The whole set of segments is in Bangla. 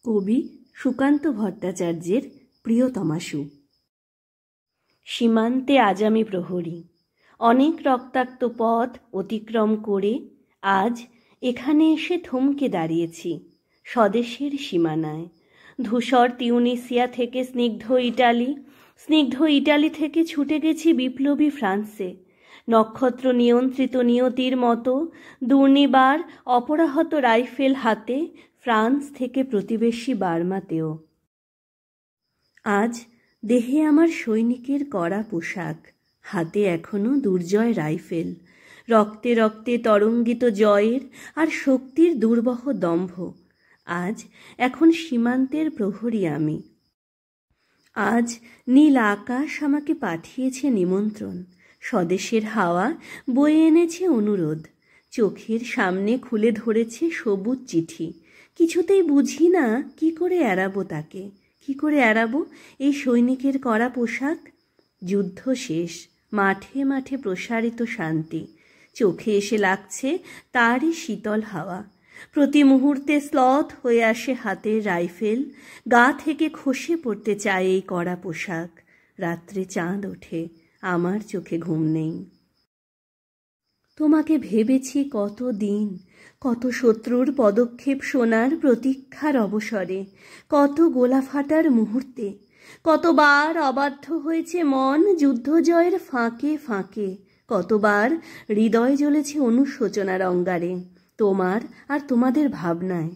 কবি সুকান্ত ভট্টাচার্যের প্রিয়তমাশু। সীমান্তে আজ আমি প্রহরী, অনেক রক্তাক্ত পথ অতিক্রম করে আজ এখানে এসে থমকে দাঁড়িয়েছি স্বদেশের সীমানায়। ধূসর তিউনিসিয়া থেকে স্নিগ্ধ ইটালি থেকে ছুটে গেছি বিপ্লবী ফ্রান্সে। নক্ষত্র নিয়ন্ত্রিত নিয়তির মতো দুর্নিবার অপরাহত রাইফেল হাতে ফ্রান্স থেকে প্রতিবেশী বার্মাতেও। আজ দেহে আমার সৈনিকের কড়া পোশাক, হাতে এখনো দুর্জয় রাইফেল, রক্তে রক্তে তরঙ্গিত জয়ের আর শক্তির দুর্বহ দম্ভ। আজ এখন সীমান্তের প্রহরী আমি। আজ নীল আকাশ আমাকে পাঠিয়েছে নিমন্ত্রণ, স্বদেশের হাওয়া বয়ে এনেছে অনুরোধ, চোখের সামনে খুলে ধরেছে সবুজ চিঠি। কিছুতেই বুঝি না কি করে এড়াবো তাকে, কি করে এড়াবো এই সৈনিকের কড়া পোশাক। যুদ্ধ শেষ, মাঠে মাঠে প্রসারিত শান্তি, চোখে এসে লাগছে তারই শীতল হাওয়া। প্রতি মুহূর্তে স্লথ হয়ে আসে হাতের রাইফেল, গা থেকে খসে পড়তে চায় এই কড়া পোশাক। রাত্রে চাঁদ ওঠে, আমার চোখে ঘুম নেই। তোমাকে ভেবেছি কত দিন, কত শত্রুর পদক্ষেপ শোনার প্রতীক্ষার অবসরে, কত গোলা ফাটার মুহূর্তে, কতবার অবাধ্য হয়েছে মন যুদ্ধ জয়ের ফাঁকে ফাঁকে, কতবার হৃদয় জ্বলেছে অনুশোচনার অঙ্গারে তোমার আর তোমাদের ভাবনায়।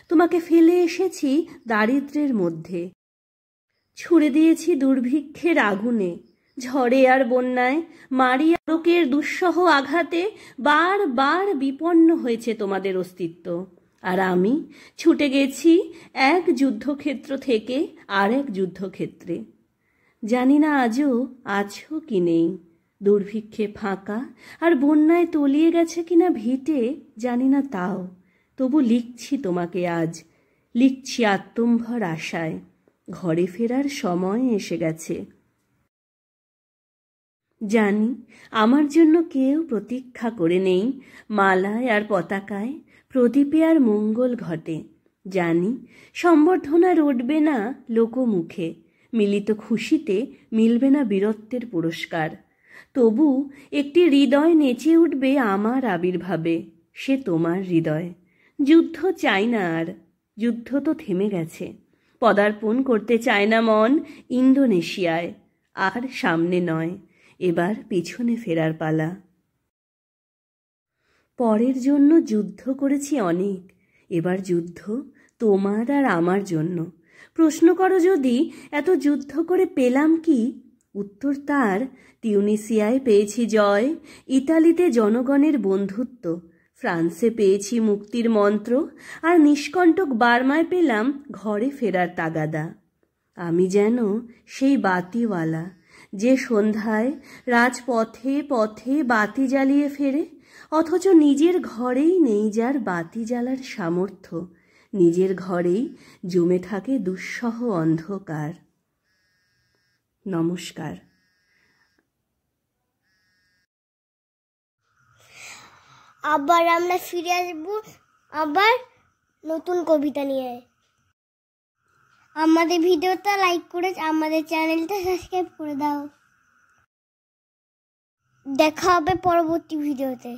তোমাকে ফেলে এসেছি দারিদ্র্যের মধ্যে, ছুড়ে দিয়েছি দুর্ভিক্ষের আগুনে, ঝড়ে আর বন্যায়, মারি আলোকের দুঃসহ আঘাতে বার বার বিপন্ন হয়েছে তোমাদের অস্তিত্ব। আর আমি ছুটে গেছি এক যুদ্ধক্ষেত্র থেকে আর এক যুদ্ধক্ষেত্রে। জানি না আজও আছো কি নেই, দুর্ভিক্ষে ফাঁকা আর বন্যায় তলিয়ে গেছে কিনা ভিটে জানি না, তাও তবু লিখছি তোমাকে আজ, লিখছি আত্মম্ভর আশায়। ঘরে ফেরার সময় এসে গেছে। জানি আমার জন্য কেউ প্রতীক্ষা করে নেই মালায় আর পতাকায়, প্রদীপে আর মঙ্গল ঘটে। জানি সম্বর্ধনা রটবে না লোকমুখে, মিলিত খুশিতে মিলবে না বীরত্বের পুরস্কার। তবু একটি হৃদয় নেচে উঠবে আমার আবির্ভাবে, সে তোমার হৃদয়। যুদ্ধ চাই না আর, যুদ্ধ তো থেমে গেছে। পদার্পণ করতে চায় না মন ইন্দোনেশিয়ায়, আর সামনে নয়, এবার পিছনে ফেরার পালা। পরের জন্য যুদ্ধ করেছি অনেক, এবার যুদ্ধ তোমার আর আমার জন্য। প্রশ্ন করো যদি এত যুদ্ধ করে পেলাম কি, উত্তর তার তিউনিসিয়ায় পেয়েছি জয়, ইতালিতে জনগণের বন্ধুত্ব, ফ্রান্সে পেয়েছি মুক্তির মন্ত্র, আর নিষ্কণ্টক বার্মায় পেলাম ঘরে ফেরার তাগাদা। আমি যেন সেই বাতিওয়ালা যে সন্ধ্যায় রাজপথে পথে বাতি জ্বালিয়ে ফেরে, অথচ নিজের ঘরেই নেই যার বাতি জ্বালার সামর্থ্য, নিজের ঘরেই জমে থাকে দুঃসহ অন্ধকার। নমস্কার। আবার আমরা ফিরে আসবো আবার নতুন কবিতা নিয়ে। আমাদের ভিডিওটা লাইক করে আমাদের চ্যানেলটা সাবস্ক্রাইব করে দাও। দেখা হবে পরবর্তী ভিডিওতে।